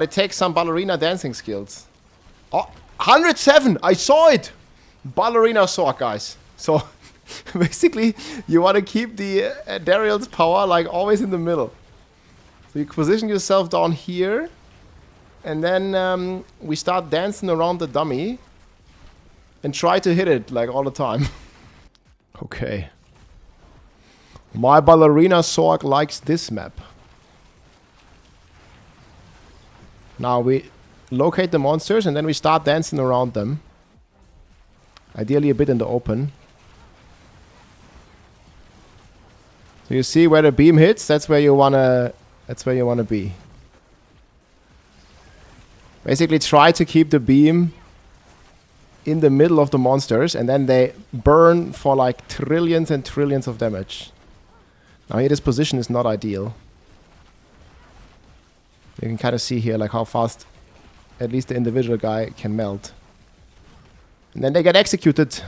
It takes some ballerina dancing skills. Oh, 107! I saw it! Ballerina Sorc, guys. So, basically, you want to keep the Dariel's power, like, always in the middle. So you position yourself down here. And then we start dancing around the dummy. And try to hit it, like, all the time. Okay. My Ballerina Sorc likes this map. Now we locate the monsters and then we start dancing around them. Ideally a bit in the open. So you see where the beam hits, that's where you wanna be. Basically try to keep the beam in the middle of the monsters and then they burn for like trillions and trillions of damage. Now here this position is not ideal. You can kind of see here like how fast at least the individual guy can melt. And then they get executed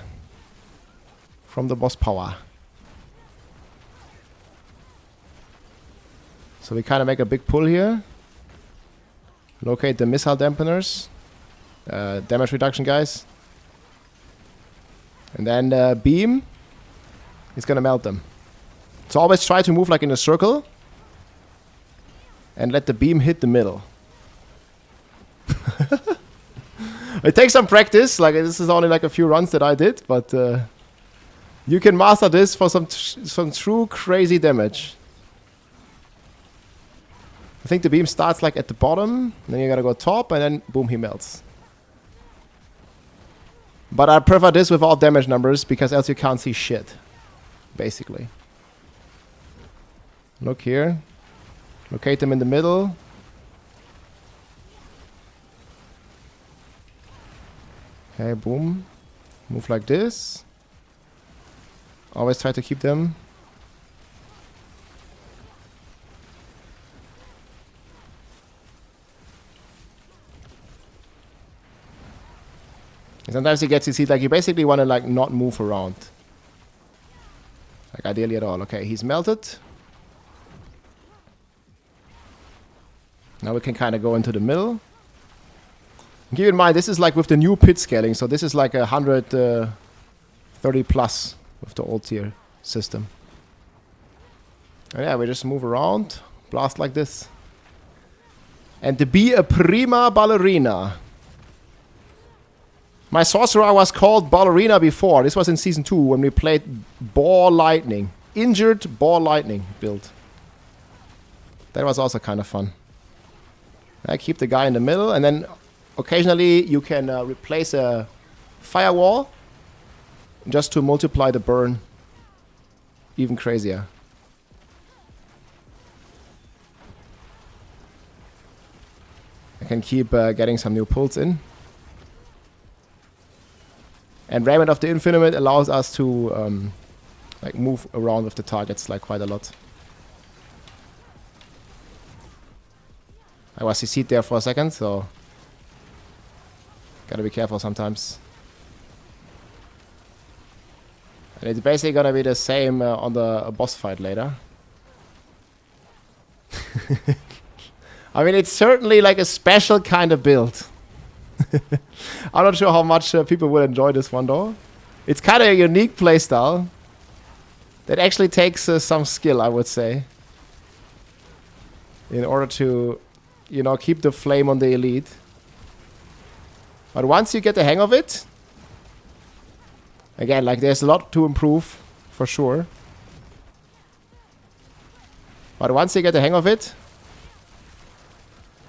from the boss power. So we kind of make a big pull here. Locate the missile dampeners. Damage reduction guys. And then beam is gonna melt them. So always try to move like in a circle. And let the beam hit the middle. It takes some practice. Like this is only like a few runs that I did, but you can master this for some true crazy damage. I think the beam starts like at the bottom, then you gotta go top, and then boom, he melts. But I prefer this with all damage numbers because else you can't see shit, basically. Look here. Locate them in the middle. Okay, boom. Move like this. Always try to keep them. And sometimes you get to see like you basically want to like not move around. Like ideally at all. Okay, he's melted. Now we can kind of go into the middle. And keep in mind, this is like with the new pit scaling, so this is like 130 plus with the old tier system. And yeah, we just move around, blast like this. And to be a prima ballerina. My sorcerer was called Ballerina before. This was in Season 2 when we played Ball Lightning. Injured Ball Lightning build. That was also kind of fun. I keep the guy in the middle, and then occasionally you can replace a firewall just to multiply the burn even crazier. I can keep getting some new pulls in. And Raiment of the Infinite allows us to like move around with the targets like quite a lot. I was CC'd there for a second, so gotta be careful sometimes. And it's basically gonna be the same on the boss fight later. I mean, it's certainly like a special kind of build. I'm not sure how much people will enjoy this one though. It's kind of a unique playstyle that actually takes some skill, I would say, in order to, you know, keep the flame on the elite. But once you get the hang of it, again, like there's a lot to improve, for sure. But once you get the hang of it,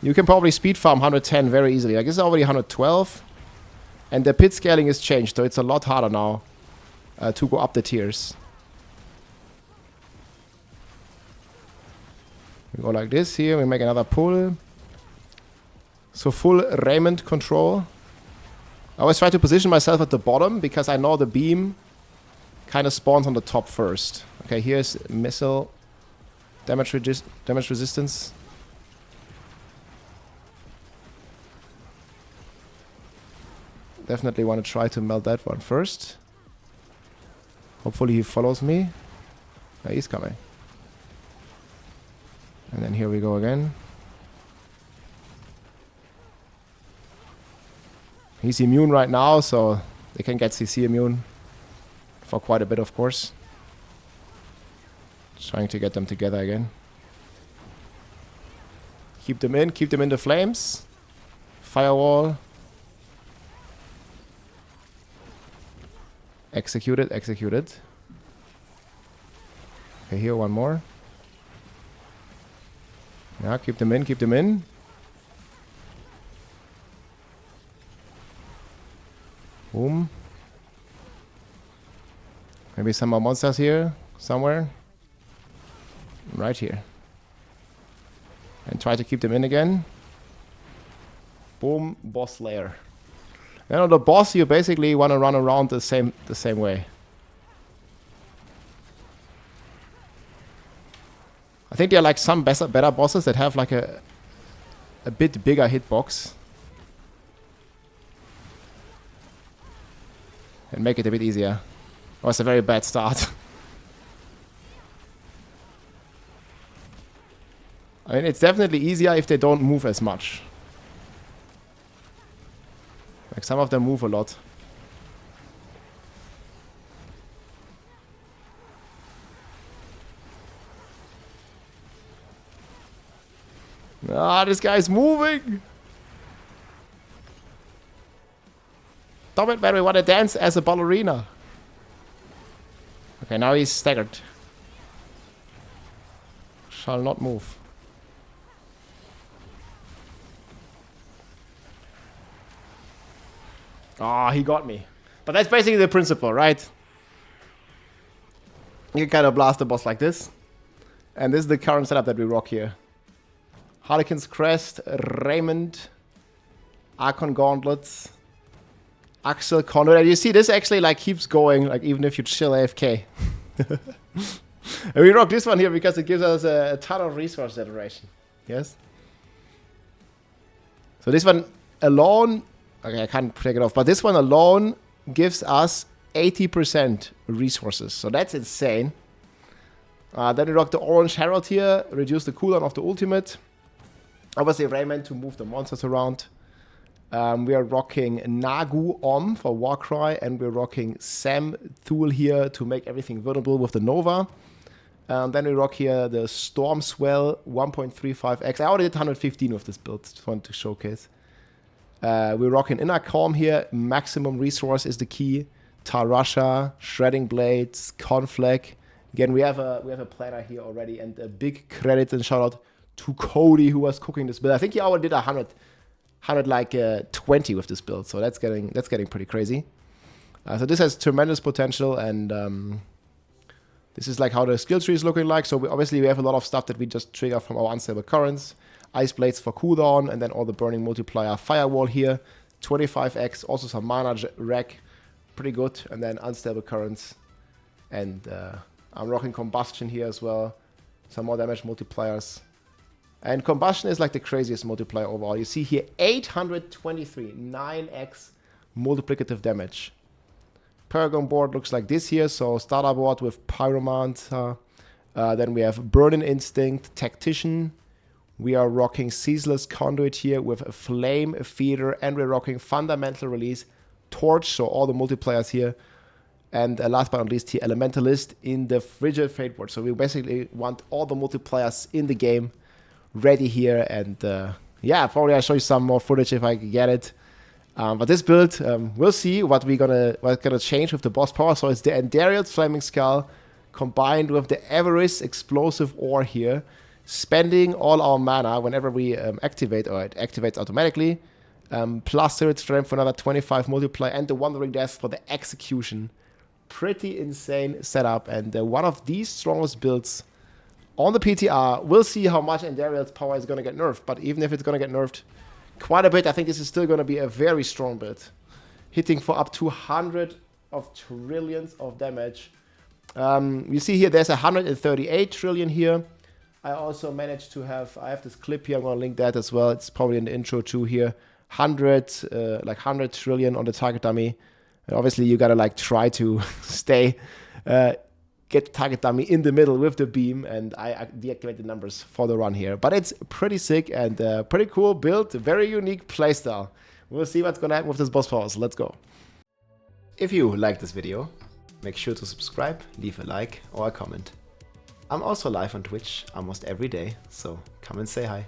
you can probably speed farm 110 very easily. Like this is already 112. And the pit scaling is changed, so it's a lot harder now to go up the tiers. We go like this here, we make another pull. So full raiment control. I always try to position myself at the bottom because I know the beam kind of spawns on the top first. Okay, here's missile damage resistance. Definitely want to try to melt that one first. Hopefully he follows me. Yeah, he's coming. And then here we go again. He's immune right now, so they can get CC immune for quite a bit, of course. Trying to get them together again. Keep them in the flames. Firewall. Execute it, execute it. Okay, here, one more. Yeah, keep them in, keep them in. Boom. Maybe some more monsters here, somewhere. Right here. And try to keep them in again. Boom, boss layer. And on the boss, you basically want to run around the same way. I think there are like some better bosses that have like a bit bigger hitbox. And make it a bit easier. Oh, it's a very bad start. I mean, it's definitely easier if they don't move as much. Like, some of them move a lot. Ah, this guy's moving! Stop it, man, we want to dance as a ballerina. Okay, now he's staggered. Shall not move. Ah, he got me. But that's basically the principle, right? You kind of blast the boss like this. And this is the current setup that we rock here. Harlequin's Crest, Raymond, Archon Gauntlets, Axel Conduit. And you see this actually like keeps going, like even if you chill AFK. And we rock this one here because it gives us a ton of resource generation. Yes? So this one alone, okay, I can't take it off, but this one alone gives us 80% resources. So that's insane. Then we rock the Orange Herald here, reduce the cooldown of the ultimate. Obviously Raymond to move the monsters around. We are rocking Nagu Om for Warcry, and we're rocking Sam Thule here to make everything vulnerable with the Nova. Then we rock here the Storm Swell 1.35x. I already did 115 with this build, just wanted to showcase. We're rocking Inner Calm here, maximum resource is the key. Tarasha, Shredding Blades, Conflict. Again, we have a planner here already, and a big credit and shout out to Cody who was cooking this build. I think he already did 120 with this build, so that's getting pretty crazy. So this has tremendous potential, and this is like how the skill tree is looking like. So obviously we have a lot of stuff that we just trigger from our Unstable Currents. Ice Blades for cooldown, and then all the Burning Multiplier. Firewall here, 25x, also some Mana Rack, pretty good, and then Unstable Currents. And I'm rocking Combustion here as well, some more damage multipliers. And Combustion is like the craziest multiplier overall. You see here 823, 9x multiplicative damage. Paragon board looks like this here, so starter board with Pyromancer. Then we have Burning Instinct, Tactician. We are rocking Ceaseless Conduit here with a Flame Feeder, and we're rocking Fundamental Release, Torch, so all the multipliers here. And last but not least here, Elementalist in the Frigid Fate board. So we basically want all the multipliers in the game ready here, and yeah, probably I'll show you some more footage if I get it. But this build, we'll see what's gonna change with the boss power. So it's the Andariel's Flaming Skull combined with the Everest Explosive Ore here, spending all our mana whenever we activate, or it activates automatically. Plus Spirit Strength for another 25 multiply, and the Wandering Death for the execution. Pretty insane setup, and one of the strongest builds on the PTR. We'll see how much Andariel's power is going to get nerfed, but even if it's going to get nerfed quite a bit, I think this is still going to be a very strong build. Hitting for up to 100 of trillions of damage. You see here, there's 138 trillion here. I also managed to have, I have this clip here, I'm going to link that as well. It's probably in the intro too here. 100 trillion on the target dummy. And obviously you got to like try to stay, get the target dummy in the middle with the beam, and I deactivate the numbers for the run here. But it's pretty sick and pretty cool build, very unique playstyle. We'll see what's gonna happen with this boss power, so let's go. If you like this video, make sure to subscribe, leave a like or a comment. I'm also live on Twitch almost every day, so come and say hi.